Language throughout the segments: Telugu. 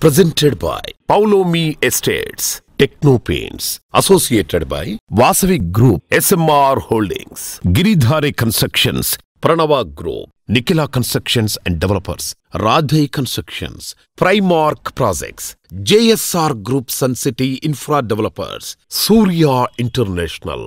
Presented by Paulomi Estates, Techno Paints, associated by Vasavi Group, SMR Holdings, Giridhare Constructions, Pranava Group, Nikila Constructions and Developers, Radhe Constructions, Primark Projects, JSR Group Sun City Infra Developers, Surya International.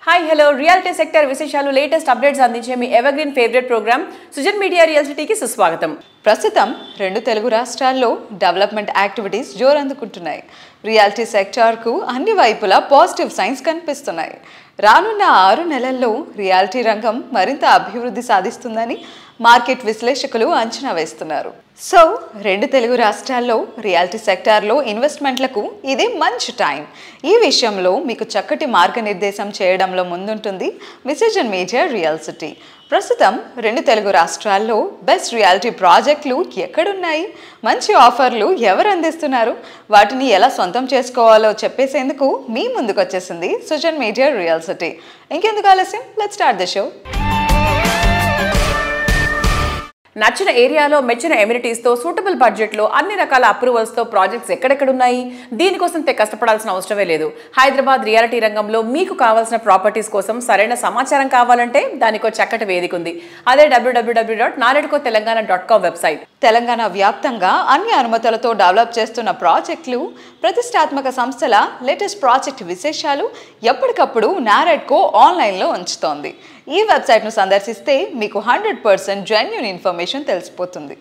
Hi hello reality sector విశేషాలు లేటెస్ట్ అప్డేట్స్ అందించే మీ evergreen favourite programme Sujan media రియాలిటీకి సుస్వాగతం. ప్రస్తుతం రెండు తెలుగు రాష్ట్రాల్లో డెవలప్మెంట్ యాక్టివిటీస్ జోరందుకుంటున్నాయి. రియాలిటీ సెక్టార్కు అన్ని వైపులా పాజిటివ్ సైన్స్ కనిపిస్తున్నాయి. రానున్న 6 నెలల్లో రియాలిటీ రంగం మరింత అభివృద్ధి సాధిస్తుందని మార్కెట్ విశ్లేషకులు అంచనా వేస్తున్నారు. సో రెండు తెలుగు రాష్ట్రాల్లో రియాలిటీ సెక్టార్లో ఇన్వెస్ట్మెంట్లకు ఇది మంచి టైం. ఈ విషయంలో మీకు చక్కటి మార్గనిర్దేశం చేయడంలో ముందుంటుంది విజన్ మీడియా రియాలిటీ. ప్రస్తుతం రెండు తెలుగు రాష్ట్రాల్లో బెస్ట్ రియాలిటీ ప్రాజెక్టులు ఎక్కడున్నాయి, మంచి ఆఫర్లు ఎవరు అందిస్తున్నారు, వాటిని ఎలా సొంతం చేసుకోవాలో చెప్పేసేందుకు మీ ముందుకు వచ్చేసింది సుజన్ మీడియా రియాలిటీ. ఇంకెందుకు ఆలస్యం, లెట్స్ స్టార్ట్ ద షో. నచ్చిన ఏరియాలో మెచ్చిన ఎమ్యూనిటీస్తో సూటబుల్ బడ్జెట్లో అన్ని రకాల అప్రూవల్స్తో ప్రాజెక్ట్స్ ఎక్కడెక్కడున్నాయి, దీనికోసం కష్టపడాల్సిన అవసరమే లేదు. హైదరాబాద్ రియాలిటీ రంగంలో మీకు కావాల్సిన ప్రాపర్టీస్ కోసం సరైన సమాచారం కావాలంటే దానికో చక్కటి వేదిక ఉంది. అదే www.naredcotelangaana.com వెబ్సైట్. తెలంగాణ వ్యాప్తంగా అన్ని అనుమతులతో డెవలప్ చేస్తున్న ప్రాజెక్టులు, ప్రతిష్టాత్మక సంస్థల లేటెస్ట్ ప్రాజెక్ట్ విశేషాలు ఎప్పటికప్పుడు నారెడ్కో ఆన్లైన్లో ఉంచుతోంది. ఈ వెబ్సైట్ను సందర్శిస్తే మీకు 100% జెన్యూన్ ఇన్ఫర్మేషన్ తెలిసిపోతుంది.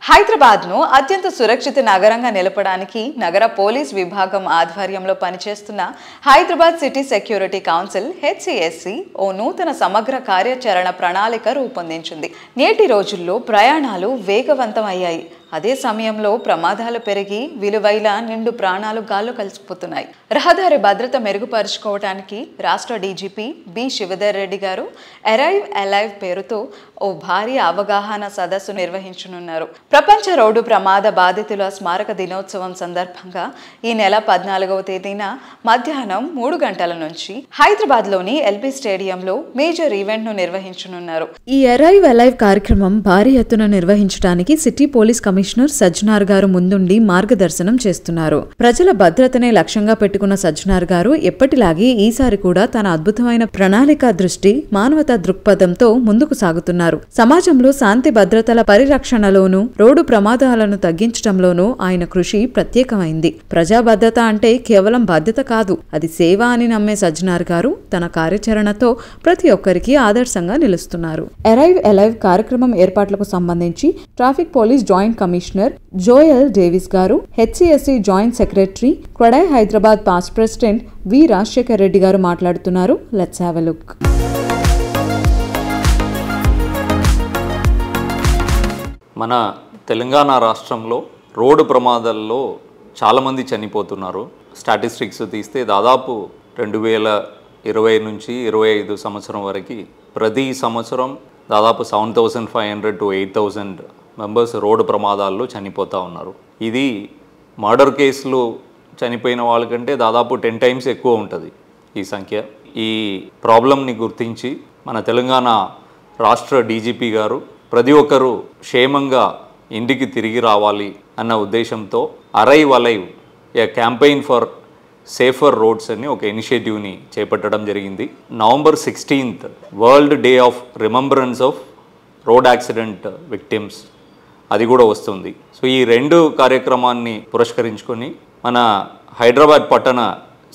హైదరాబాద్ను అత్యంత సురక్షిత నగరంగా నిలపడానికి నగర పోలీస్ విభాగం ఆధ్వర్యంలో పనిచేస్తున్న Hyderabad city security council HCSC ఓ నూతన సమగ్ర కార్యాచరణ ప్రణాళిక రూపొందించింది. నేటి రోజుల్లో ప్రయాణాలు వేగవంతం అయ్యాయి. అదే సమయంలో ప్రమాదాలు పెరిగి విలువైన నిండు ప్రాణాలు గాల్లో కలిసిపోతున్నాయి. రహదారి భద్రత మెరుగుపరుచుకోవడానికి రాష్ట్ర డీజీపీ బి శివధర్ రెడ్డి గారు అరైవ్ అలైవ్ పేరుతో ఓ భారీ అవగాహన సదస్సు నిర్వహించనున్నారు. ప్రపంచ రోడ్డు ప్రమాద బాధితుల స్మారక దినోత్సవం సందర్భంగా ఈ నెల 14వ తేదీన మధ్యాహ్నం 3 గంటల నుంచి హైదరాబాద్లోని ఎల్బీ స్టేడియంలో మేజర్ ఈవెంట్ను నిర్వహించనున్నారు. ఈ అరైవ్ అలైవ్ కార్యక్రమం భారీ ఎత్తున నిర్వహించడానికి సిటీ పోలీస్ కమిషనర్ సజ్జనార్ గారు ముందుండి మార్గదర్శనం చేస్తున్నారు. ప్రజల భద్రతనే లక్ష్యంగా పెట్టుకున్న సజ్జనార్ గారు ఎప్పటిలాగే ఈసారి కూడా తన అద్భుతమైన ప్రణాళిక దృష్టి, మానవతా దృక్పథంతో ముందుకు సాగుతున్నారు. సమాజంలో శాంతి భద్రతల పరిరక్షణలోనూ, రోడ్డు ప్రమాదాలను తగ్గించడంలోనూ ఆయన కృషి ప్రత్యేకమైంది. ప్రజా భద్రత అంటే కేవలం బాధ్యత కాదు, అది సేవ అని నమ్మే సజ్జనార్ గారు తన కార్యాచరణతో ప్రతి ఒక్కరికి ఆదర్శంగా నిలుస్తున్నారు. అరైవ్ అలైవ్ కార్యక్రమం ఏర్పాట్లకు సంబంధించి traffic police joint commissioner Joel Davis గారు, HCSC జాయింట్ సెక్రటరీ, క్వడై Hyderabad past president V Rajasekhar Reddy గారు మాట్లాడుతున్నారు. Let's have a look. మన తెలంగాణ రాష్ట్రంలో రోడ్డు ప్రమాదాల్లో చాలామంది చనిపోతున్నారు. స్టాటిస్టిక్స్ తీస్తే దాదాపు 2020 నుంచి 25 సంవత్సరం వరకు ప్రతి సంవత్సరం దాదాపు 7,500 to 8,000 మెంబర్స్ రోడ్డు ప్రమాదాల్లో చనిపోతూ ఉన్నారు. ఇది మర్డర్ కేసులు చనిపోయిన వాళ్ళకంటే దాదాపు 10 times ఎక్కువ ఉంటుంది ఈ సంఖ్య. ఈ ప్రాబ్లంని గుర్తించి మన తెలంగాణ రాష్ట్ర డీజీపీ గారు ప్రతి ఒక్కరూ క్షేమంగా ఇంటికి తిరిగి రావాలి అన్న ఉద్దేశంతో arrive alive A campaign for safer roads అని ఒక ఇనిషియేటివ్ని చేపట్టడం జరిగింది. November 16th world day of remembrance of road accident victims అది కూడా వస్తుంది. సో ఈ 2 కార్యక్రమాన్ని పురస్కరించుకొని మన హైదరాబాద్ పట్టణ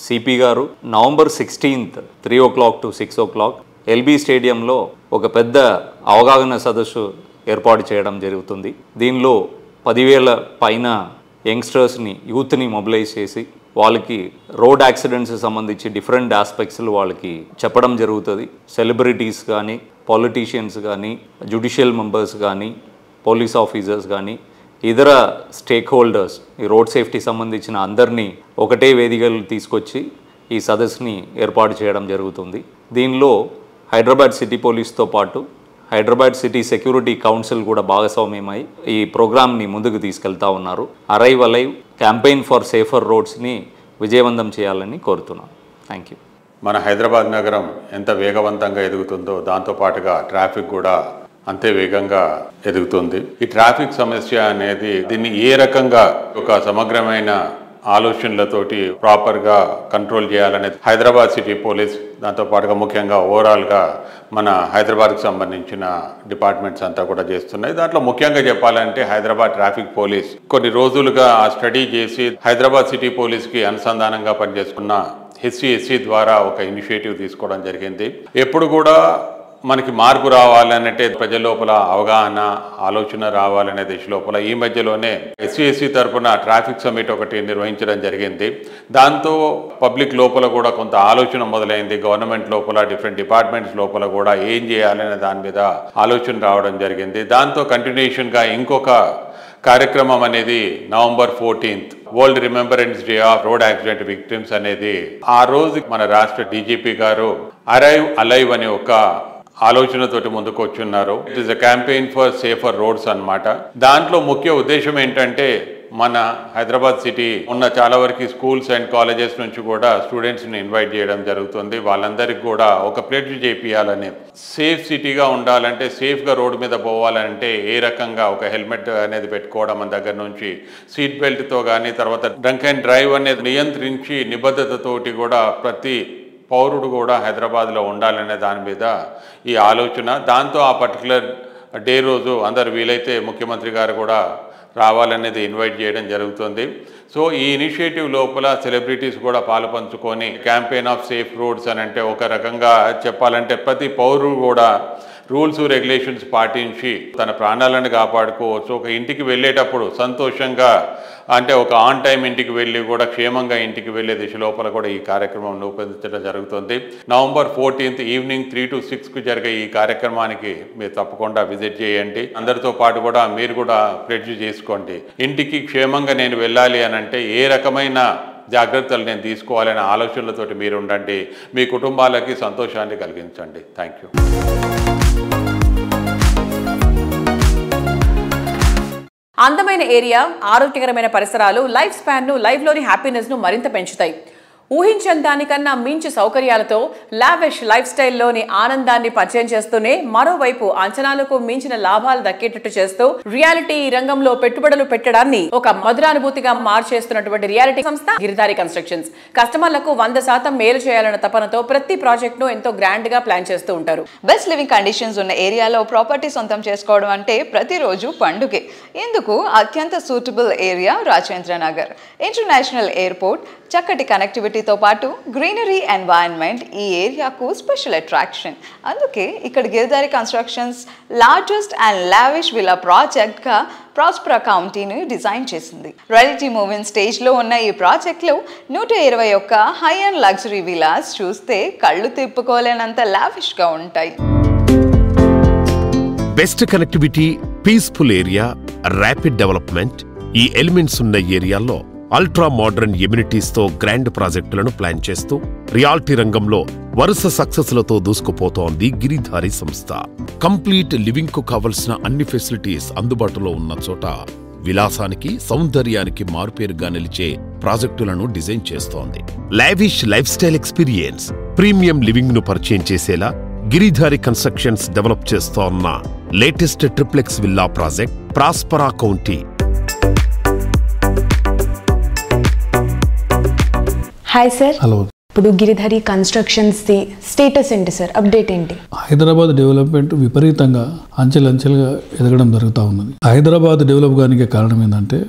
సిపి గారు November 16th 3 o'clock to 6 o'clock LB స్టేడియంలో ఒక పెద్ద అవగాహన సదస్సు ఏర్పాటు చేయడం జరుగుతుంది. దీనిలో 10,000 పైన యంగ్స్టర్స్ని, యూత్ని మొబిలైజ్ చేసి వాళ్ళకి రోడ్ యాక్సిడెంట్స్ సంబంధించి డిఫరెంట్ ఆస్పెక్ట్స్లు వాళ్ళకి చెప్పడం జరుగుతుంది. సెలబ్రిటీస్ కానీ, పొలిటీషియన్స్ కానీ, జ్యుడిషియల్ మెంబర్స్ కానీ, పోలీస్ ఆఫీసర్స్ కానీ, ఇతర స్టేక్ హోల్డర్స్, ఈ రోడ్ సేఫ్టీ సంబంధించిన అందరినీ ఒకటే వేదికలు తీసుకొచ్చి ఈ సదస్సుని ఏర్పాటు చేయడం జరుగుతుంది. దీనిలో హైదరాబాద్ సిటీ పోలీస్తో పాటు హైదరాబాద్ సిటీ సెక్యూరిటీ కౌన్సిల్ కూడా భాగస్వామ్యమై ఈ ప్రోగ్రామ్ని ముందుకు తీసుకెళ్తా ఉన్నారు. Arrive alive campaign for safer రోడ్స్ని విజయవంతం చేయాలని కోరుతున్నాను. Thank you. మన హైదరాబాద్ నగరం ఎంత వేగవంతంగా ఎదుగుతుందో దాంతోపాటుగా ట్రాఫిక్ కూడా అంతే వేగంగా ఎదుగుతుంది. ఈ ట్రాఫిక్ సమస్య అనేది దీన్ని ఏ రకంగా ఒక సమగ్రమైన ఆలోచనలతోటి ప్రాపర్గా కంట్రోల్ చేయాలనేది హైదరాబాద్ సిటీ పోలీస్, దాంతోపాటుగా ముఖ్యంగా ఓవరాల్గా మన హైదరాబాద్కి సంబంధించిన డిపార్ట్మెంట్స్ అంతా కూడా చేస్తున్నాయి. దాంట్లో ముఖ్యంగా చెప్పాలంటే హైదరాబాద్ ట్రాఫిక్ పోలీస్ కొన్ని రోజులుగా ఆ స్టడీ చేసి హైదరాబాద్ సిటీ పోలీస్కి అనుసంధానంగా పనిచేసుకున్న HCSC ద్వారా ఒక ఇనిషియేటివ్ తీసుకోవడం జరిగింది. ఎప్పుడు కూడా మనకి మార్పు రావాలనంటే ప్రజల లోపల అవగాహన, ఆలోచన రావాలనే దిశ లోపల ఈ మధ్యలోనే HCSC తరఫున ట్రాఫిక్ సమిట్ ఒకటి నిర్వహించడం జరిగింది. దాంతో పబ్లిక్ లోపల కూడా కొంత ఆలోచన మొదలైంది. గవర్నమెంట్ లోపల, డిఫరెంట్ డిపార్ట్మెంట్స్ లోపల కూడా ఏం చేయాలనే దాని మీద ఆలోచన రావడం జరిగింది. దాంతో కంటిన్యూషన్గా ఇంకొక కార్యక్రమం అనేది November 14th world remembrance day of road accident victims అనేది ఆ రోజు మన రాష్ట్ర DGP గారు అరైవ్ అలైవ్ అనే ఒక ఆలోచనతోటి ముందుకు వచ్చున్నారు. It is a campaign for safer roads అన్నమాట. దాంట్లో ముఖ్య ఉద్దేశం ఏంటంటే మన హైదరాబాద్ సిటీ ఉన్న చాలా వరకు స్కూల్స్ అండ్ కాలేజెస్ నుంచి కూడా స్టూడెంట్స్ని ఇన్వైట్ చేయడం జరుగుతుంది. వాళ్ళందరికీ కూడా ఒక ప్లెడ్జ్ చేపియాలని, సేఫ్ సిటీగా ఉండాలంటే, సేఫ్గా రోడ్డు మీద పోవాలంటే ఏ రకంగా ఒక హెల్మెట్ అనేది పెట్టుకోవడం దగ్గర నుంచి సీట్ బెల్ట్తో కానీ, తర్వాత డ్రంక్ అండ్ డ్రైవ్ అనేది నియంత్రించి నిబద్ధతతోటి కూడా ప్రతి పౌరుడు కూడా హైదరాబాద్లో ఉండాలనే దాని మీద ఈ ఆలోచన. దాంతో ఆ పర్టికులర్ డే రోజు అందరు వీలైతే ముఖ్యమంత్రి గారు కూడా రావాలనేది ఇన్వైట్ చేయడం జరుగుతుంది. సో ఈ ఇనిషియేటివ్ లోపల సెలబ్రిటీస్ కూడా పాలుపంచుకొని క్యాంపెయిన్ ఆఫ్ సేఫ్ రోడ్స్ అని అంటే ఒక రకంగా చెప్పాలంటే ప్రతి పౌరుడు కూడా రూల్స్ రెగ్యులేషన్స్ పాటించి తన ప్రాణాలను కాపాడుకోవచ్చు. ఒక ఇంటికి వెళ్ళేటప్పుడు సంతోషంగా అంటే ఒక ఆన్ టైం ఇంటికి వెళ్ళి కూడా క్షేమంగా ఇంటికి వెళ్ళే దిశ లోపల కూడా ఈ కార్యక్రమం రూపొందించడం జరుగుతుంది. November 14th ఈవినింగ్ 3 to 6 జరిగే ఈ కార్యక్రమానికి మీరు తప్పకుండా విజిట్ చేయండి. అందరితో పాటు కూడా మీరు కూడా ప్లెడ్జ్ చేసుకోండి. ఇంటికి క్షేమంగా నేను వెళ్ళాలి అని అంటే ఏ రకమైన జాగ్రత్తలు నేను తీసుకోవాలనే ఆలోచనలతోటి మీరు ఉండండి. మీ కుటుంబాలకి సంతోషాన్ని కలిగించండి. Thank you. అందమైన ఏరియా, ఆరోగ్యకరమైన పరిసరాలు లైఫ్ స్పాన్ను, లైఫ్లోని హ్యాపీనెస్ను మరింత పెంచుతాయి. ఊహించని దానికన్నా మించి సౌకర్యాలతో లావిష్ లైఫ్ స్టైల్లోని ఆనందాన్ని పరిచయం చేస్తూనే మరోవైపు అంచనాలకు మించిన లాభాలు దక్కేటట్టు చేస్తూ రియాలిటీ రంగంలో పెట్టుబడులు పెట్టడాన్ని ఒక మధురానుభూతిగా మార్చేస్తున్నటువంటి రియాలిటీ సంస్థ గిరిధారి కన్స్ట్రక్షన్స్. కస్టమర్లకు 100% మేలు చేయాలన్న తపనతో ప్రతి ప్రాజెక్ట్ ను ఎంతో గ్రాండ్ గా ప్లాన్ చేస్తూ ఉంటారు. బెస్ట్ లివింగ్ కండిషన్స్ ఉన్న ఏరియాలో ప్రాపర్టీ సొంతం చేసుకోవడం అంటే ప్రతిరోజు పండుగే. ఇందుకు అత్యంత suitable area Rajendra Nagar. International airport, చక్కటి కనెక్టివిటీతో పాటు గ్రీనరీ ఎన్వైరన్మెంట్ ఈ ఏరియాకు స్పెషల్ అట్రాక్షన్. అందుకే ఇక్కడ Giridhari constructions largest and lavish villa ప్రాజెక్ట్గా ప్రాస్పరా కౌంటీని డిజైన్ చేసింది. రెడీ టు మూవ్ ఇన్ స్టేజ్లో ఉన్న ఈ ప్రాజెక్ట్లో 121 హై అండ్ లగ్జరీ విలాస్ చూస్తే కళ్ళు తిప్పుకోలేనంత లావిష్గా ఉంటాయి. Best connectivity, peaceful area, rapid development ఈ ఎలిమెంట్స్ ఉన్న ఏరియాల్లో అల్ట్రా మోడర్న్ ఎమ్యూనిటీస్ తో గ్రాండ్ ప్రాజెక్టులను ప్లాన్ చేస్తూ రియాలిటీ రంగంలో వరుస సక్సెస్లతో దూసుకుపోతోంది గిరిధారి సంస్థ. కంప్లీట్ లివింగ్ కు కావలసిన అన్ని ఫెసిలిటీస్ అందుబాటులో ఉన్న చోట విలాసానికి, సౌందర్యానికి మారుపేరుగా నిలిచే ప్రాజెక్టులను డిజైన్ చేస్తోంది. Lavish life style experience, premium living ను పరిచయం చేసేలా గిరిధారి కన్స్ట్రక్షన్స్ డెవలప్ చేస్తోన్న latest triplex villa project ప్రాస్పరా county. Hi sir. Hello. ఇప్పుడు గిరిధారి కన్స్ట్రక్షన్స్ ది స్టేటస్ ఏంటి సార్? అప్డేట్ ఏంటి? హైదరాబాద్ డెవలప్మెంట్ విపరీతంగా అంచెలంచెలుగా ఎదగడం జరుగుతూ ఉన్నది. హైదరాబాద్ డెవలప్ కానికి కారణం ఏంటంటే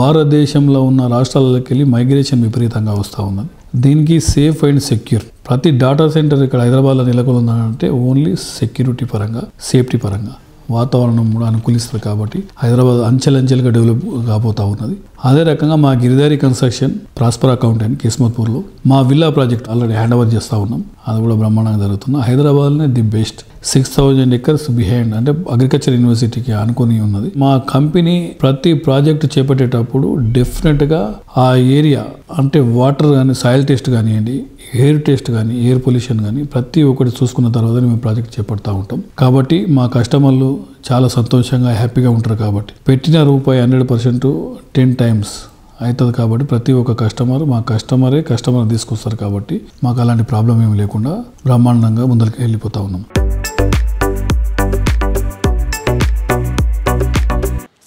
భారతదేశంలో ఉన్న రాష్ట్రాలకు వెళ్ళి మైగ్రేషన్ విపరీతంగా వస్తూ ఉన్నది. దీనికి సేఫ్ అండ్ సెక్యూర్ ప్రతి డాటా సెంటర్ ఇక్కడ హైదరాబాద్లో నెలకొందంటే ఓన్లీ సెక్యూరిటీ పరంగా, సేఫ్టీ పరంగా వాతావరణం కూడా అనుకూలిస్తుంది. కాబట్టి హైదరాబాద్ అంచెలంచెలుగా డెవలప్ కాబోతూ ఉన్నది. అదే రకంగా మా గిరిధారి కన్స్ట్రక్షన్ ప్రాస్పరా కౌంటీ కిస్మత్పూర్లో మా villa project already hand over చేస్తూ ఉన్నాం. అది కూడా బ్రహ్మాండంగా జరుగుతుంది. హైదరాబాద్లోనే ది బెస్ట్ 6,000 acres బిహైండ్ అంటే అగ్రికల్చర్ యూనివర్సిటీకి అనుకుని ఉన్నది. మా కంపెనీ ప్రతి ప్రాజెక్ట్ చేపట్టేటప్పుడు డెఫినెట్గా ఆ ఏరియా అంటే వాటర్ కానీ, సాయిల్ టెస్ట్ కానివ్వండి, ఎయిర్ టెస్ట్ కానీ, ఎయిర్ పొల్యూషన్ కానీ ప్రతి ఒక్కటి చూసుకున్న తర్వాత మేము ప్రాజెక్ట్ చేపడతా ఉంటాం. కాబట్టి మా కస్టమర్లు చాలా సంతోషంగా, హ్యాపీగా ఉంటారు. కాబట్టి పెట్టిన రూపాయి 100% 10 times అవుతుంది కాబట్టి ప్రతి ఒక్క కస్టమర్ తీసుకొస్తారు కాబట్టి మాకు అలాంటి ప్రాబ్లం ఏమి లేకుండా బ్రహ్మాండంగా ముందరికి వెళ్ళిపోతా ఉన్నాం.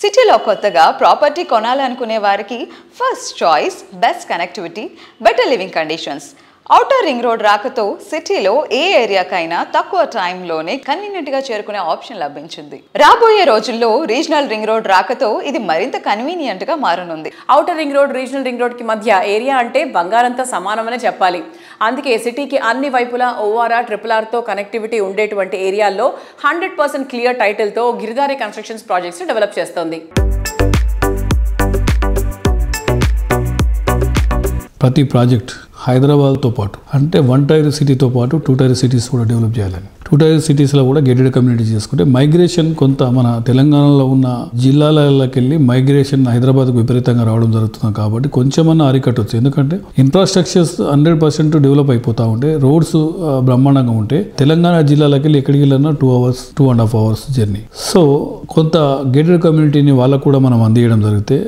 సిటీలో కొత్తగా ప్రాపర్టీ కొనాలనుకునే వారికి first choice best connectivity, better living conditions. Outer ring road రాకతో సిటీలో ఏ ఏరియాకైనా తక్కువ టైంలోనే కన్వీనియంట్గా చేరుకునే ఆప్షన్ లభించింది. రాబోయే రోజుల్లో రీజనల్ రింగ్ రోడ్ రాకతో ఇది మరింత కన్వీనియంట్గా మారనుంది. Outer ring road, regional ring రోడ్కి మధ్య ఏరియా అంటే బంగారంతో సమానమనే చెప్పాలి. అందుకే సిటీకి అన్ని వైపులా ORR, RRRతో కనెక్టివిటీ ఉండేటువంటి ఏరియాల్లో 100% క్లియర్ టైటిల్తో గిరిధారి కన్స్ట్రక్షన్స్ ప్రాజెక్ట్స్ డెవలప్ చేస్తోంది. ప్రతి ప్రాజెక్ట్ హైదరాబాద్తో పాటు అంటే 1 టైర్ సిటీతో పాటు 2 టైర్ సిటీస్ కూడా డెవలప్ చేయాలని. 2 టైర్ సిటీస్లో కూడా గేటెడ్ కమ్యూనిటీ చేసుకుంటే మైగ్రేషన్ కొంత మన తెలంగాణలో ఉన్న జిల్లాలకి వెళ్ళి మైగ్రేషన్ హైదరాబాద్కు విపరీతంగా రావడం జరుగుతుంది కాబట్టి కొంచెమన్నా అరికట్టవచ్చు. ఎందుకంటే ఇన్ఫ్రాస్ట్రక్చర్స్ 100% డెవలప్ అయిపోతూ ఉంటే, రోడ్స్ బ్రహ్మాండంగా ఉంటే తెలంగాణ జిల్లాలకి వెళ్ళి ఎక్కడికి వెళ్ళినా 2 hours 2.5 hours జర్నీ. సో కొంత గేటెడ్ కమ్యూనిటీని వాళ్ళకు కూడా మనం అందియడం జరిగితే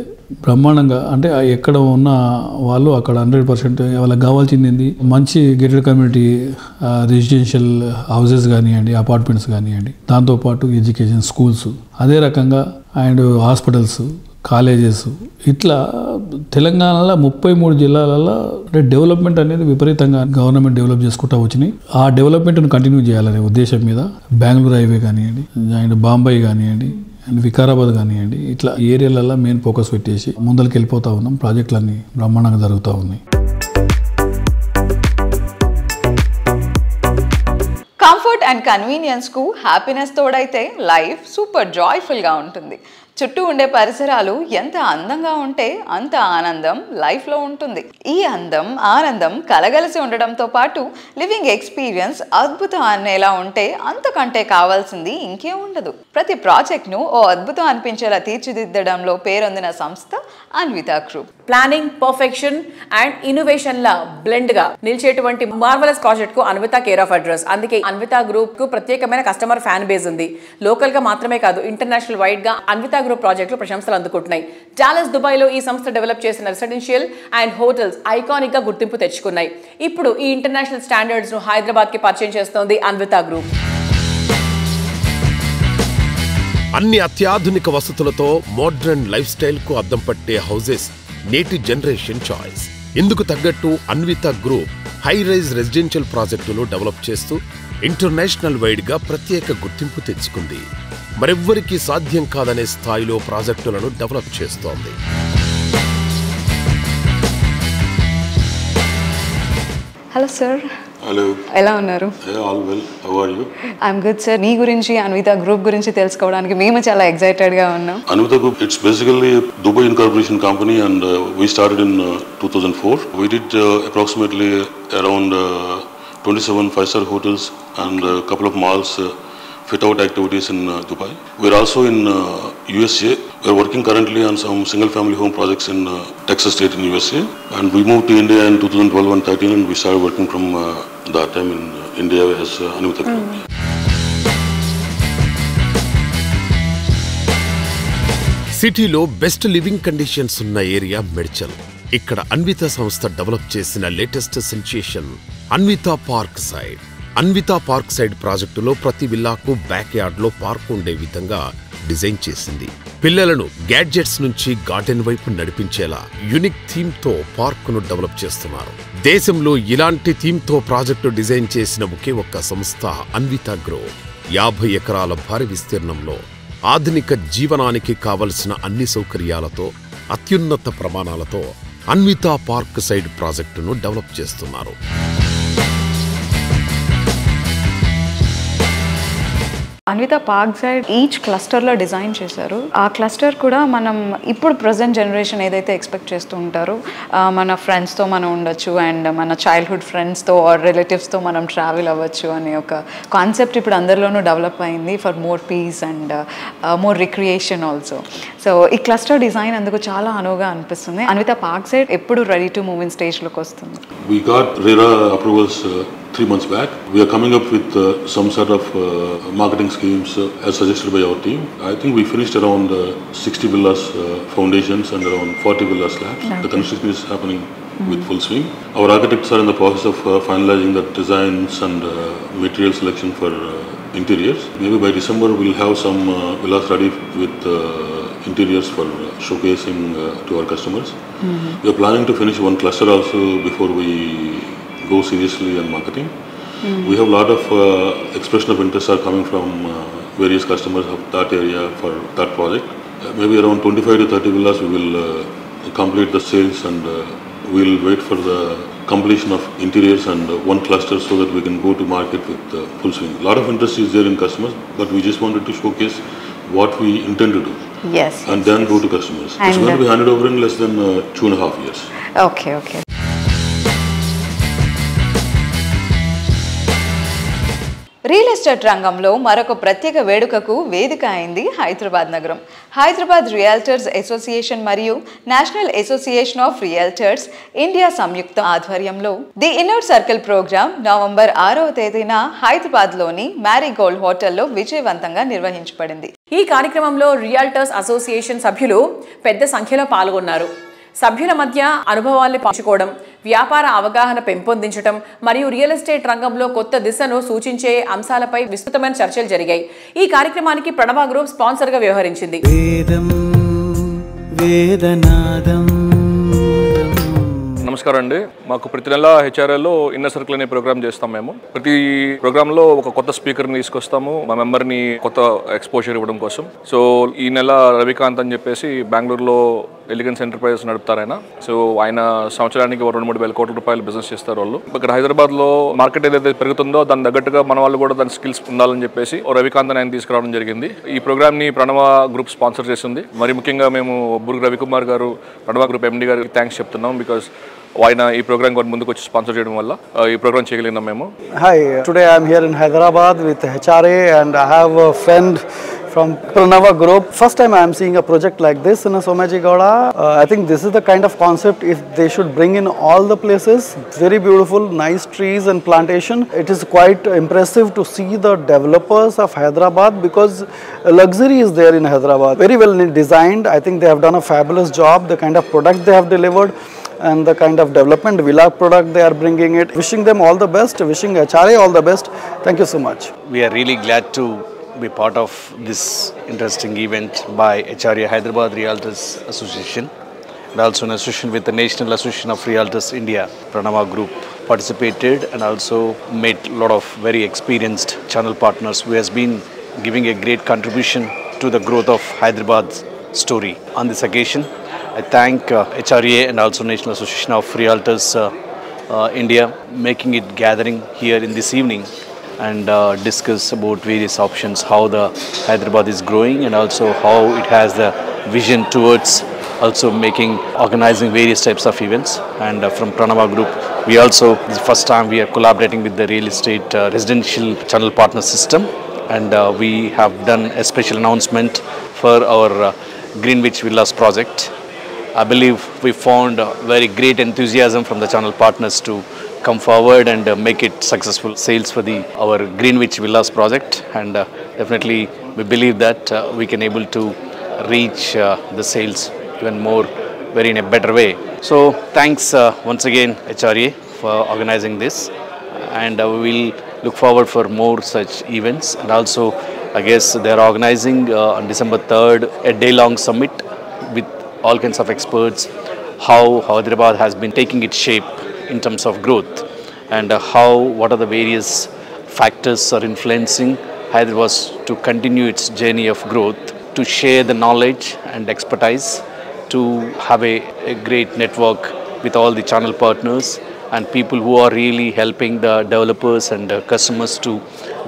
బ్రహ్మాండంగా అంటే ఎక్కడ ఉన్న వాళ్ళు అక్కడ 100% వాళ్ళకి కావాల్సింది మంచి గేటెడ్ కమ్యూనిటీ రెసిడెన్షియల్ హౌసెస్ కానివ్వండి, అపార్ట్మెంట్స్ కానివ్వండి, దాంతోపాటు ఎడ్యుకేషన్, స్కూల్స్, అదే రకంగా అండ్ హాస్పిటల్స్, కాలేజెస్, ఇట్లా తెలంగాణలో 33 జిల్లాలలో అంటే డెవలప్మెంట్ అనేది విపరీతంగా గవర్నమెంట్ డెవలప్ చేసుకుంటూ వచ్చినాయి. ఆ డెవలప్మెంట్ను కంటిన్యూ చేయాలనే ఉద్దేశం మీద బెంగళూరు హైవే కానివ్వండి, అండ్ బాంబే కానివ్వండి, అండ్ వికారాబాద్ కానివ్వండి, ఇట్లా ఏరియాలలో మెయిన్ ఫోకస్ పెట్టేసి ముందరికి వెళ్ళిపోతూ ఉన్నాం. ప్రాజెక్టులన్నీ బ్రహ్మాండంగా జరుగుతూ ఉన్నాయి. కంఫర్ట్ అండ్ కన్వీనియన్స్కు హ్యాపీనెస్ తోడైతే లైఫ్ సూపర్ జాయ్ఫుల్గా ఉంటుంది. చుట్టూ ఉండే పరిసరాలు ఎంత అందంగా ఉంటే అంత ఆనందం లైఫ్లో ఉంటుంది. ఈ ఆనందం కలగలిసి ఉండడంతో పాటు లివింగ్ ఎక్స్పీరియన్స్ అద్భుతం అనేలా ఉంటే అంతకంటే కావాల్సింది ఇంకే ఉండదు. ప్రతి ప్రాజెక్ట్ను ఓ అద్భుతం అనిపించేలా తీర్చిదిద్దడంలో పేరొందిన సంస్థ Anvita group. Planning, perfection and ఇన్నోవేషన్ల బ్లెండ్గా నిలిచేటువంటి మార్వలస్ ప్రాజెక్ట్కు అన్వితా కేర్ ఆఫ్ అడ్రస్. అందుకే అన్వితా గ్రూప్కు ప్రత్యేకమైన కస్టమర్ ఫ్యాన్ బేస్ ఉంది. లోకల్గా మాత్రమే కాదు, ఇంటర్నేషనల్ వైడ్గా అన్వితా గ్రూప్ ప్రాజెక్టులు ప్రశంసలు అందుకుంటున్నాయి. డాలస్, దుబాయ్లో ఈ సంస్థ డెవలప్ చేసిన రెసిడెన్షియల్ అండ్ హోటల్స్ ఐకానిక్గా గుర్తింపు తెచ్చుకున్నాయి. ఇప్పుడు ఈ ఇంటర్నేషనల్ స్టాండర్డ్స్ను హైదరాబాద్కి పరిచయం చేస్తోంది అన్వితా గ్రూప్. అన్ని అత్యాధునిక వసతులతో మోడ్రన్ లైఫ్ స్టైల్ కు అద్దం పట్టే హౌసెస్ నేటి జనరేషన్ చాయిస్. ఇందుకు తగ్గట్టు Anvita group high rise residential ప్రాజెక్టులు డెవలప్ చేస్తూ ఇంటర్నేషనల్ వైడ్ గా ప్రత్యేక గుర్తింపు తెచ్చుకుంది. మరెవ్వరికీ సాధ్యం కాదనే స్థాయిలో ప్రాజెక్టులను డెవలప్ చేస్తోంది. Hello sir. హలో, ఎలా ఉన్నారు? All well, how are you? I'm good sir. మీ గురించి, అన్వితా గ్రూప్ గురించి తెలుసుకోవడానికి మేము చాలా ఎక్సైటెడ్గా ఉన్నాం. Anvita Group, it's basically a Dubai incorporation company and we started in 2004. We did approximately around 27 5-star hotels and a couple of malls fit-out activities in Dubai. We're also in USA. We're working currently on some single-family home projects in Texas State in USA. And we moved to India in 2012 and 13 and we started working from that time in India as Anvita Group. సిటీలో బెస్ట్ లివింగ్ కండిషన్స్ ఉన్న ఏరియా మెడ్చల్. ఇక్కడ అన్వితా సంస్థ డెవలప్ చేసిన latest sensation Anvitha park side. Anvitha park side ప్రాజెక్టులో ప్రతి విల్లాకు బ్యాక్ యార్డ్ లో పార్క్ ఉండే విధంగా డిజైన్ చేసింది. పిల్లలను గ్యాడ్జెట్స్ నుంచి గార్డెన్ వైపు నడిపించేలా యూనిక్ థీమ్ తో పార్క్ ను డెవలప్ చేస్తున్నారు. దేశంలో ఇలాంటి థీమ్ తో ప్రాజెక్టు డిజైన్ చేసిన ఒకే ఒక్క సంస్థ అన్వితా గ్రూప్. 50 ఎకరాల భారీ విస్తీర్ణంలో ఆధునిక జీవనానికి కావలసిన అన్ని సౌకర్యాలతో అత్యున్నత ప్రమాణాలతో అన్వితా పార్క్ సైడ్ ప్రాజెక్టును డెవలప్ చేస్తున్నారు. అన్వితా పార్క్ సైడ్ ఈచ్ క్లస్టర్లో డిజైన్ చేశారు. ఆ క్లస్టర్ కూడా మనం ఇప్పుడు ప్రజెంట్ జనరేషన్ ఏదైతే ఎక్స్పెక్ట్ చేస్తూ ఉంటారో, మన ఫ్రెండ్స్తో మనం ఉండొచ్చు అండ్ మన చైల్డ్హుడ్ ఫ్రెండ్స్తో ఆర్ రిలేటివ్స్తో మనం ట్రావెల్ అవ్వచ్చు అనే ఒక కాన్సెప్ట్ ఇప్పుడు అందరిలోనూ డెవలప్ అయింది for more peace and more recreation also. So ఈ క్లస్టర్ డిజైన్ అందుకు చాలా అనువుగా అనిపిస్తుంది. అన్వితా పార్క్ సైడ్ ఎప్పుడు రెడీ టు మూవ్ ఇన్ స్టేజ్లోకి వస్తుంది. We got RERA approvals 3 months back. We are coming up with some sort of marketing schemes as suggested by our team. I think we finished around 60 villas foundations and around 40 villas slabs. Okay. The construction is happening with full swing. Our architects are in the process of finalizing the designs and material selection for interiors. Maybe by December we'll have some villas ready with interiors for showcasing to our customers. We are planning to finish one cluster also before we go seriously on marketing. We have a lot of expression of interest are coming from various customers of that area for that project. Maybe around 25 to 30 villas we will complete the sales, and we'll wait for the completion of interiors and one cluster so that we can go to market with full swing. A lot of interest is there in customers, but we just wanted to showcase what we intend to do. Yes. And then go to customers. It's going to be handed over in less than 2.5 years. Okay. Real estate రంగంలో మరొక ప్రత్యేక వేడుకకు వేదిక అయింది హైదరాబాద్ నగరం. హైదరాబాద్ రియల్టర్స్ అసోసియేషన్ మరియు national association of realtors India సంయుక్త ఆధ్వర్యంలో the inner circle programme November 6వ తేదీన హైదరాబాద్లోని మ్యారీగోల్డ్ హోటల్లో విజయవంతంగా నిర్వహించబడింది. ఈ కార్యక్రమంలో రియల్టర్స్ అసోసియేషన్ సభ్యులు పెద్ద సంఖ్యలో పాల్గొన్నారు. సభ్యుల మధ్య అనుభవాల్ని పంచుకోవడం, వ్యాపార అవగాహన పెంపొందించడం మరియు రియల్ ఎస్టేట్ రంగంలో కొత్త దిశను సూచించే అంశాలపై విస్తృతమైన చర్చలు జరిగాయి. ఈ కార్యక్రమానికి ప్రణవ గ్రూప్ స్పాన్సర్గా వ్యవహరించింది. నమస్కారం అండి. మాకు ప్రతి నెల హెచ్ఆర్ఎల్లో ఇన్నర్ సర్కిల్ అనే ప్రోగ్రామ్ చేస్తాం. మేము ప్రతి ప్రోగ్రాంలో ఒక కొత్త స్పీకర్ని తీసుకొస్తాము, మా మెంబర్ని కొత్త ఎక్స్పోజర్ ఇవ్వడం కోసం. సో ఈ నెల రవికాంత్ అని చెప్పేసి బెంగళూరులో ఎలిగెన్స్ ఎంటర్ప్రైజెస్ నడుపుతారు ఆయన. సో ఆయన సంవత్సరానికి 2-3 వేల కోట్ల రూపాయలు బిజినెస్ చేస్తారు వాళ్ళు. ఇక్కడ హైదరాబాద్లో మార్కెట్ ఏదైతే పెరుగుతుందో దాని తగ్గట్టుగా మన వాళ్ళు కూడా దాని స్కిల్స్ ఉండాలని చెప్పేసి రవికాంత్ ఆయన తీసుకురావడం జరిగింది. ఈ ప్రోగ్రామ్ని ప్రణవ గ్రూప్ స్పాన్సర్ చేసింది. మరి ముఖ్యంగా మేము బుర్గు రవికుమార్ గారు, ప్రణవ గ్రూప్ ఎండి గారికి థ్యాంక్స్ చెప్తున్నాం. బికాస్ ఆయన ఈ ప్రోగ్రామ్ కూడా ముందుకు వచ్చి స్పాన్సర్ చేయడం వల్ల ఈ ప్రోగ్రామ్ చేయగలిగినాం మేము. Hi, today I am here in Hyderabad with HRA and I have a friend from Pranava Group. First time I am seeing a project like this in Somajigowda. I think this is the kind of concept if they should bring in all the places. Very beautiful, nice trees and plantation. It is quite impressive to see the developers of Hyderabad because luxury is there in Hyderabad. Very well designed. I think they have done a fabulous job. The kind of product they have delivered and the kind of development villa product they are bringing it. Wishing them all the best. Wishing HRA all the best. Thank you so much. We are really glad to be part of this interesting event by HRA Hyderabad Realtors Association and also in association with the National Association of Realtors India. Pranava Group participated and also met a lot of very experienced channel partners who has been giving a great contribution to the growth of Hyderabad's story. On this occasion, I thank HRA and also National Association of Realtors India making it gathering here in this evening and discuss about various options, how the Hyderabad is growing and also how it has the vision towards also organizing various types of events. And from Pranava Group, we also, this is the first time we are collaborating with the real estate residential channel partner system, and we have done a special announcement for our Greenwich Villas project. I believe we found very great enthusiasm from the channel partners to come forward and make it successful sales for our Greenwich Villas project, and definitely we believe that we can able to reach the sales even more very in a better way. So thanks once again HRA for organizing this, and we will look forward for more such events. And also I guess they are organizing on December 3rd a day-long summit with all kinds of experts, how Hyderabad has been taking its shape in terms of growth and what are the various factors are influencing Hyderabad to continue its journey of growth, to share the knowledge and expertise, to have a great network with all the channel partners and people who are really helping the developers and customers to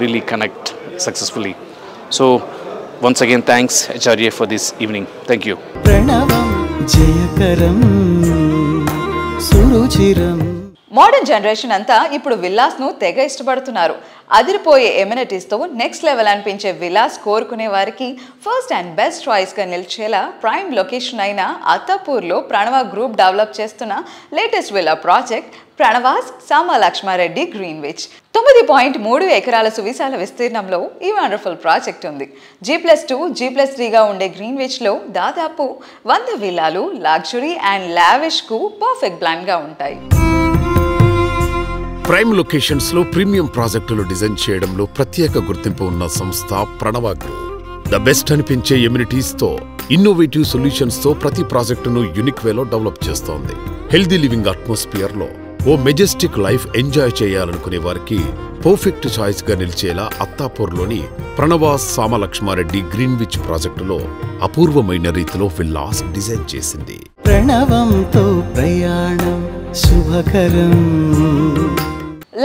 really connect successfully. So once again, thanks HRA for this evening. Thank you. Modern generation అంతా ఇప్పుడు విల్లాస్ను తెగ ఇష్టపడుతున్నారు. అదిరిపోయే ఎమ్యూనిటీస్తో నెక్స్ట్ లెవెల్ అనిపించే విల్లాస్ కోరుకునే వారికి ఫస్ట్ అండ్ బెస్ట్ చాయిస్గా నిలిచేలా ప్రైమ్ లొకేషన్ అయిన అత్తాపూర్లో ప్రణవ గ్రూప్ డెవలప్ చేస్తున్న latest villa project Pranavas Sama Lakshma Reddy Greenwich 9.3 ఎకరాల సువిశాల విస్తీర్ణంలో ఈ వండర్ఫుల్ ప్రాజెక్ట్ ఉంది. G+2, G+3గా ఉండే గ్రీన్విచ్లో దాదాపు 100 విల్లాలు లగ్జరీ అండ్ లావిష్కు పర్ఫెక్ట్ బ్లాండ్గా ఉంటాయి. ప్రైమ్ లొకేషన్స్ లో ప్రీమియం ప్రాజెక్టులు డిజైన్ చేయడంలో ప్రత్యేక గుర్తింపు ఉన్న సంస్థ ప్రణవ గ్రూప్. ద బెస్ట్ అనిపించే ఎమ్యూనిటీస్ తో ఇన్నోవేటివ్ సొల్యూషన్స్ తో ప్రతి ప్రాజెక్టును యూనిక్ వేలో డెవలప్ చేస్తోంది. హెల్దీ లివింగ్ అట్మాస్ఫియర్ లో ఓ మెజెస్టిక్ లైఫ్ ఎంజాయ్ చేయాలనుకునే వారికి పర్ఫెక్ట్ చాయిస్ గా నిలిచేలా అత్తాపూర్లోని ప్రణవాస్ సామలక్ష్మారెడ్డి గ్రీన్విచ్ ప్రాజెక్టులో అపూర్వమైన రీతిలో విల్లాస్ డిజైన్ చేసింది. ప్రణవంతో ప్రయాణం శుభకరం.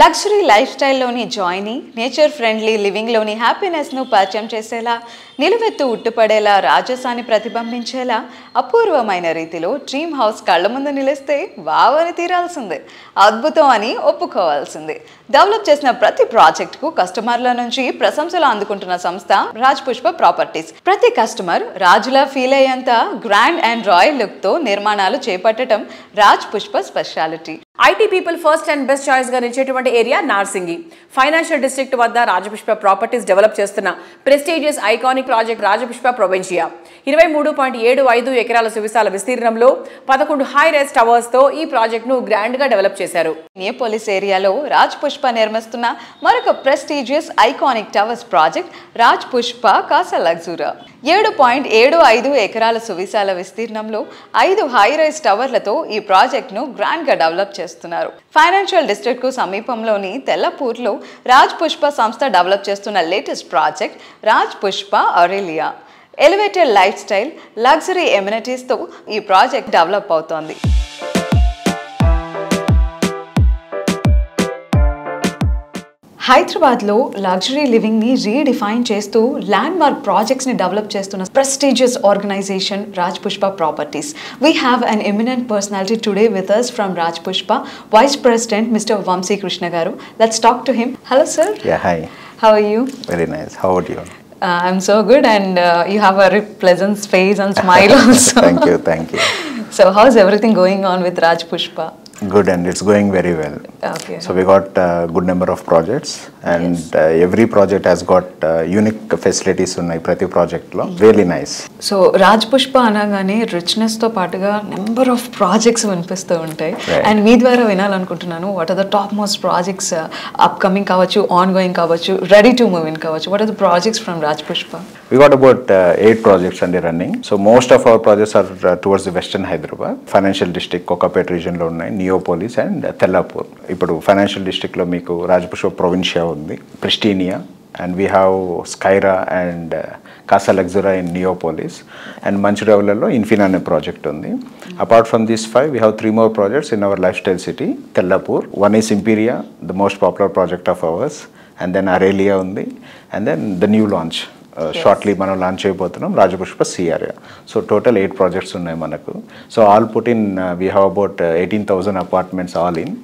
లగ్జరీ లైఫ్ స్టైల్లోని జాయ్ని, నేచర్ ఫ్రెండ్లీ లివింగ్లోని హ్యాపీనెస్ను పరిచయం చేసేలా, నిలువెత్తు ఉట్టుపడేలా, రాజసాన్ని ప్రతిబింబించేలా అపూర్వమైన రీతిలో డ్రీమ్ హౌస్ కళ్ళ ముందు నిలిస్తే వావ్ అని తీరాల్సిందే, అద్భుతం అని ఒప్పుకోవాల్సిందే. డెవలప్ చేసిన ప్రతి ప్రాజెక్టుకు కస్టమర్ల నుంచి ప్రశంసలు అందుకుంటున్న సంస్థ రాజ్ పుష్ప ప్రాపర్టీస్. ప్రతి కస్టమర్ రాజులా ఫీల్ అయ్యేంత గ్రాండ్ అండ్ రాయల్ లుక్తో నిర్మాణాలు చేపట్టడం Raj Pushpa speciality. IT people first and best choice గా నిలిచేటువంటి ఏరియా నార్సింగి. ఫైనాన్షియల్ డిస్ట్రిక్ట్ వద్ద రాజపుష్ప ప్రాపర్టీస్ డెవలప్ చేస్తున్న ప్రెస్టీజియస్ ఐకానిక్ ప్రాజెక్ట్ రాజపుష్ప ప్రొవిన్షియా. 23.75 ఎకరాల సువిశాల విస్తీర్ణంలో 11 హై రైజ్ టవర్స్ తో ఈ ప్రాజెక్ట్ ను గ్రాండ్ గా డెవలప్ చేశారు. నియోపోలిస్ ఏరియాలో రాజ్ పుష్ప నిర్మిస్తున్న మరొక prestigious iconic towers project Raj Pushpa Casa Luxura. 7.75 ఎకరాల సువిశాల విస్తీర్ణంలో 5 హై రైజ్ టవర్లతో ఈ ప్రాజెక్ట్ ను గ్రాండ్ గా డెవలప్ చేస్తున్నారు. ఫైనాన్షియల్ డిస్ట్రిక్ట్ కు సమీపంలోని తెల్లపూర్లో రాజ్ పుష్ప సంస్థ డెవలప్ చేస్తున్న latest project Raj Pushpa Aurelia. Elevated lifestyle, luxury ఎమ్యూనిటీస్తో ఈ ప్రాజెక్ట్ డెవలప్ అవుతోంది. హైదరాబాద్లో లగ్జరీ లివింగ్ని రీడిఫైన్ చేస్తూ ల్యాండ్మార్క్ ప్రాజెక్ట్స్ని డెవలప్ చేస్తున్న prestigious organisation Raj Pushpa properties. We have an eminent personality today with us from Raj Pushpa, vice president mister Vamsi Krishna గారు. Let's talk to him. Hello sir. Hi. How are you? Very nice. How are you? I'm so good, and you have a very pleasant face and smile also. Thank you. So how's everything going on with Raj Pushpa? Good, and it's going very well. Okay. So we got a good number of projects, and every project has got unique facilities unnai prati project lo. Really nice. So Raj Pushpa anagane richness tho paatuga number of projects vinipistu untayi, and mee dwara vinalanukuntunnanu what are the top most projects upcoming kavachu, ongoing kavachu, ready to move in kavachu. What are the projects from Raj Pushpa? We got about 8 projects under running. So most of our projects are towards the western Hyderabad, financial district, Kokapet region lo unnai, Neopolis and Tellapur. ఇప్పుడు ఫైనాన్షియల్ డిస్ట్రిక్ట్లో మీకు రాజ్ పుష్ప ప్రొవిన్షియా ఉంది, Pristinia, and we have Skyra and Casa Luxura in Neopolis, and మంచిర్యాలలో ఇన్ఫినా అనే ప్రాజెక్ట్ ఉంది. Apart from these 5 we have 3 more projects in our lifestyle city, Tellapur. One is Imperia, the most popular project of ours, and then Arelia ఉంది, and then the new launch. Shortly మనం లాంచ్ అయిపోతున్నాం Rajapushpa CRA. So total 8 projects ఉన్నాయి మనకు. So all put in we have about 18,000 apartments all in,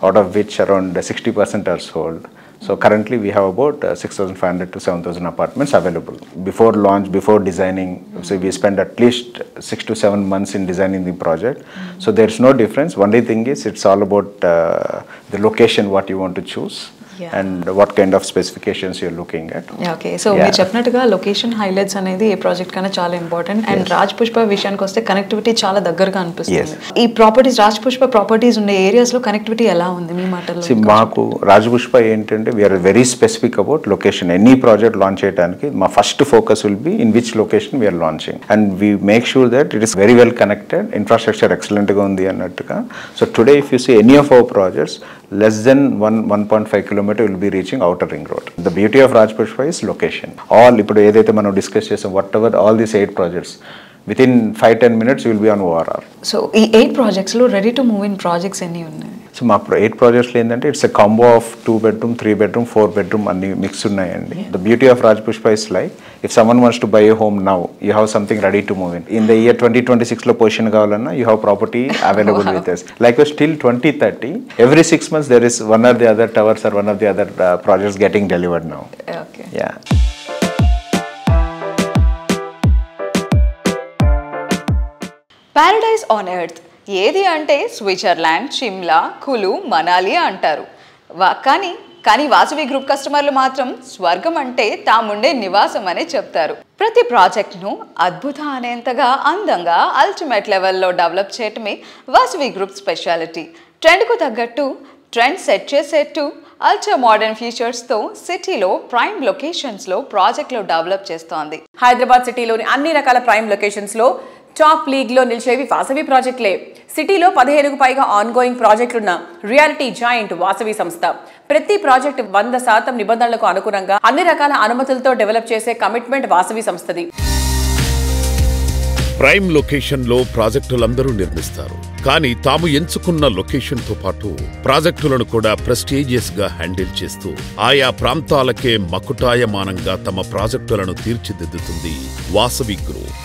out of which around 60% are sold. So currently we have about 6,500 to 7,000 apartments available. Before launch, before designing, so we spend at least 6 to 7 months in designing the project. So there's no difference. Only thing is it's all about the location what you want to choose. And what kind of specifications you're looking at. Okay, so మీరు చెప్పినట్టుగా లొకేషన్ హైలైట్స్ అనేది ఈ ప్రాజెక్ట్ కన్నా చాలా ఇంపార్టెంట్. అండ్ రాజ్ పుష్ప విషయానికి వస్తే కనెక్టివిటీ చాలా దగ్గరగా అనిపిస్తుంది. ఈ ప్రాపర్టీస్ రాజ్ పుష్ప ప్రాపర్టీస్ ఉండే ఏరియాస్ లో కనెక్టివిటీ ఎలా ఉంది మీ మాటల్లో? మాకు రాజ్ పుష్ప ఏంటంటే we're very specific about location. Any project launch చేయడానికి మా first focus will be in which location we're launching, and we make sure that it is very well connected, infrastructure excellent గా ఉంది అన్నట్టుగా. So today if you see any of our projects less than 1.5 kilometer will be reaching outer ring road. The beauty of Raj Pushpa is location. All ఇప్పుడు ఏదైతే మనం డిస్కస్ చేసాం, whatever all these 8 projects, within 5-10 minutes you will be on ORR. So ఈ 8 projects లో ready to move in projects ఎన్ని ఉన్నాయి? సో మాకు 8 projects ఏంటంటే it's a combo of 2 bedroom, 3 bedroom, 4 bedroom అన్ని మిక్స్ ఉన్నాయండి. The beauty of Raj Pushpa is like if someone wants to buy a home now, you have something ready to move in. In the year 2026 లో పొజిషన్ కావాలన్నా you have property available with us. Like till 2030, every 6 months there is one or the other towers or one of the other projects getting delivered now. Okay. Yeah. Paradise on earth. ఏది అంటే స్విట్జర్లాండ్, షిమ్లా, కులు, మనాలి అంటారు. కానీ వాసవి గ్రూప్ కస్టమర్లు మాత్రం స్వర్గం అంటే తాముండే నివాసం అనే చెప్తారు. ప్రతి ప్రాజెక్ట్ను అద్భుత అనేంతగా అందంగా అల్టిమేట్ లెవెల్లో డెవలప్ చేయటమే వాసవి గ్రూప్ స్పెషాలిటీ. ట్రెండ్కు తగ్గట్టు ట్రెండ్ సెట్ చేసేట్టు అల్ట్రా మోడర్న్ ఫీచర్స్తో సిటీలో ప్రైమ్ లొకేషన్స్లో ప్రాజెక్టులు డెవలప్ చేస్తోంది. హైదరాబాద్ సిటీలోని అన్ని రకాల ప్రైమ్ లొకేషన్స్లో టాప్ లీగ్లో నిలిచేవి వాసవి ప్రాజెక్టులే. సిటీలో 15కు పైగా ఆన్గోయింగ్ ప్రాజెక్టులున్న రియాలిటీ జాయింట్ వాసవి సంస్థ. ప్రతి ప్రాజెక్టు 100% నిబంధనలకు అనుగుణంగా అన్ని రకాల అనుమతులతో డెవలప్ చేసే కమిట్మెంట్ వాసవి సంస్థది. ప్రైమ్ లొకేషన్లో ప్రాజెక్టులందరూ నిర్మిస్తారు. కానీ తాము ఎంచుకున్న లొకేషన్తో పాటు ప్రాజెక్టులను కూడా ప్రెస్టీజియస్ గా హ్యాండిల్ చేస్తూ ఆయా ప్రాంతాలకే మకుటాయమానంగా తమ ప్రాజెక్టులను తీర్చిదిద్దుతుంది Vasavi group.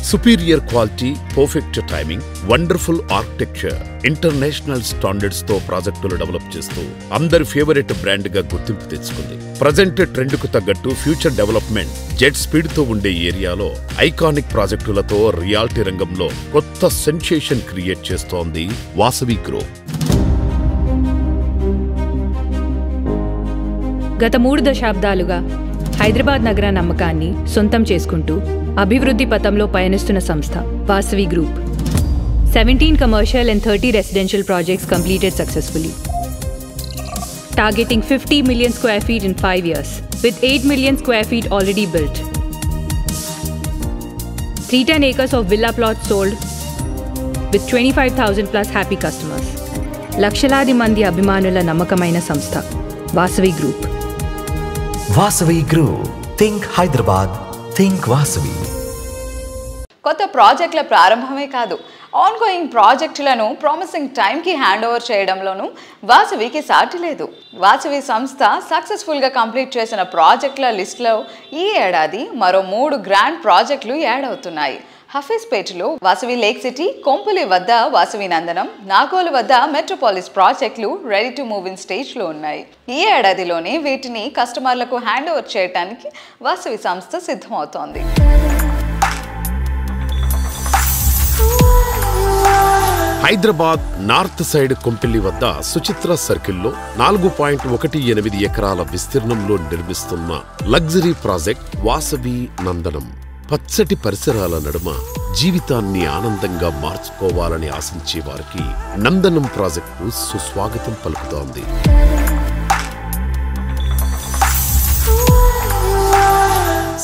Superior quality, perfect timing, wonderful architecture, international standards తో ప్రాజెక్టులు డెవలప్ చేస్తూ అందరి ఫేవరెట్ బ్రాండ్ గా గుర్తింపు తెచ్చుకుంది. ప్రజెంట్ ట్రెండ్ కు తగ్గట్టు ఫ్యూచర్ డెవలప్మెంట్ జెట్ స్పీడ్ తో ఉండే ఏరియాలో ఐకానిక్ ప్రాజెక్టులతో రియాలిటీ రంగంలో కొత్త సెన్సేషన్ క్రియేట్ చేస్తోంది వాసవి గ్రూప్. గత 3 దశాబ్దాలుగా హైదరాబాద్ నగర నమ్మకాన్ని సొంతం చేసుకుంటూ అభివృద్ధి పథంలో పయనిస్తున్న సంస్థ Vasavi group. 17 commercial and 30 residential projects completed successfully, targeting 50 million square feet in 5 years, with 8 million square feet already built. 310 acres of villa plots sold, with 25,000 plus happy customers. లక్షలాది మంది అభిమానుల నమ్మకమైన సంస్థ Vasavi group. Vasavi group, think Hyderabad, think Vasavi. కొత్త ప్రాజెక్టుల ప్రారంభమే కాదు, ఆన్గోయింగ్ ప్రాజెక్టులను ప్రామిసింగ్ టైంకి హ్యాండ్ ఓవర్ చేయడంలోనూ వాసవికి సాటి లేదు. వాసవి సంస్థ సక్సెస్ఫుల్గా కంప్లీట్ చేసిన ప్రాజెక్టుల లిస్టులో ఈ ఏడాది మరో 3 గ్రాండ్ ప్రాజెక్టులు యాడ్ అవుతున్నాయి. హఫీజ్పేటలో వాసవి లేక్ సిటీ, కొంపులి వద్ద వాసవి నందనం, నాగోలు వద్ద మెట్రోపాలిస్ ప్రాజెక్టులు రెడీ టు మూవ్ ఇన్ స్టేజ్లో ఉన్నాయి. ఈ ఏడాదిలోనే వీటిని కస్టమర్లకు హ్యాండ్ ఓవర్ చేయడానికి వాసవి సంస్థ సిద్ధమవుతోంది. హైదరాబాద్ నార్త్ సైడ్ కొంపెల్లి వద్ద సుచిత్ర సర్కిల్లో 4.18 ఎకరాల విస్తీర్ణంలో నిర్మిస్తున్న లగ్జరీ ప్రాజెక్ట్ వాసవి నందనం. పచ్చటి పరిసరాల నడుమ జీవితాన్ని ఆనందంగా మార్చుకోవాలని ఆశించే వారికి నందనం ప్రాజెక్టు సుస్వాగతం పలుకుతోంది.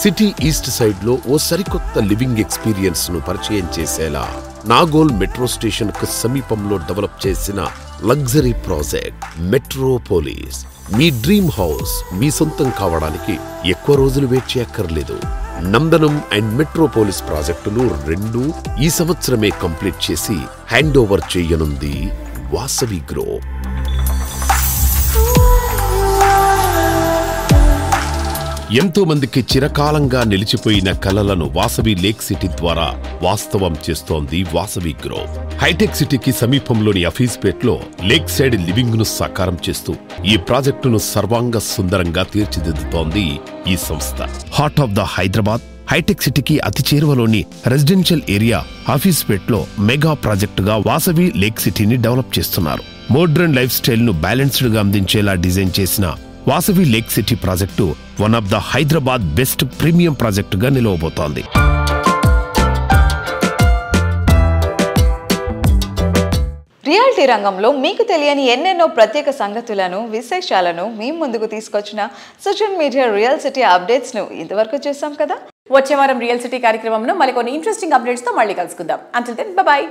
సిటీ ఈస్ట్ సైడ్ లో ఓ సరికొత్త లివింగ్ ఎక్స్పీరియన్స్ ను పరిచయం చేసేలా నాగోల్ మెట్రో స్టేషన్ కు సమీపంలో డెవలప్ చేసిన లగ్జరీ ప్రాజెక్ట్ మెట్రోపోలిస్. మీ డ్రీమ్ హౌస్ మీ సొంతం కావడానికి ఎక్కువ రోజులు వెయిట్ చేయక్కర్లేదు. నందనం అండ్ మెట్రోపోలిస్ ప్రాజెక్టులు 2 ఈ సంవత్సరమే కంప్లీట్ చేసి హ్యాండ్ ఓవర్ చేయనుంది వాసవి గ్రూప్. ఎంతో మందికి చిరకాలంగా నిలిచిపోయిన కలలను వాసవి లేక్ సిటీ ద్వారా వాస్తవం చేస్తోంది వాసవి గ్రూప్. హైటెక్ సిటీకి సమీపంలోని హఫీజ్పేట్లో లేక్ సైడ్ లివింగ్ ను సాకారం చేస్తూ ఈ ప్రాజెక్టును సర్వాంగ సుందరంగా తీర్చిదిద్దుతోంది ఈ సంస్థ. హార్ట్ ఆఫ్ ద హైదరాబాద్ హైటెక్ సిటీకి అతి చేరువలోని రెసిడెన్షియల్ ఏరియా హఫీజ్పేట్లో మెగా ప్రాజెక్టుగా వాసవి లేక్ సిటీని డెవలప్ చేస్తున్నారు. మోడ్రన్ లైఫ్ స్టైల్ ను బ్యాలెన్స్డ్ గా అందించేలా డిజైన్ చేసిన Vasavi lake city project one of the Hyderabad best premium ప్రాజెక్టుగా నిలవబోతోంది. రియాలిటీ రంగంలో మీకు తెలియని ఎన్నెన్నో ప్రత్యేక సంగతులను, విశేషాలను మీ ముందుకు తీసుకొచ్చిన social media real city updates ను ఇంతవరకు చూసాం కదా. వచ్చే వారం రియల్ సిటీ కార్యక్రమంలో మరికొన్ని ఇంట్రెస్టింగ్ అప్డేట్స్ తో మళ్ళీ కలుసుకుందాం. Until then bye by.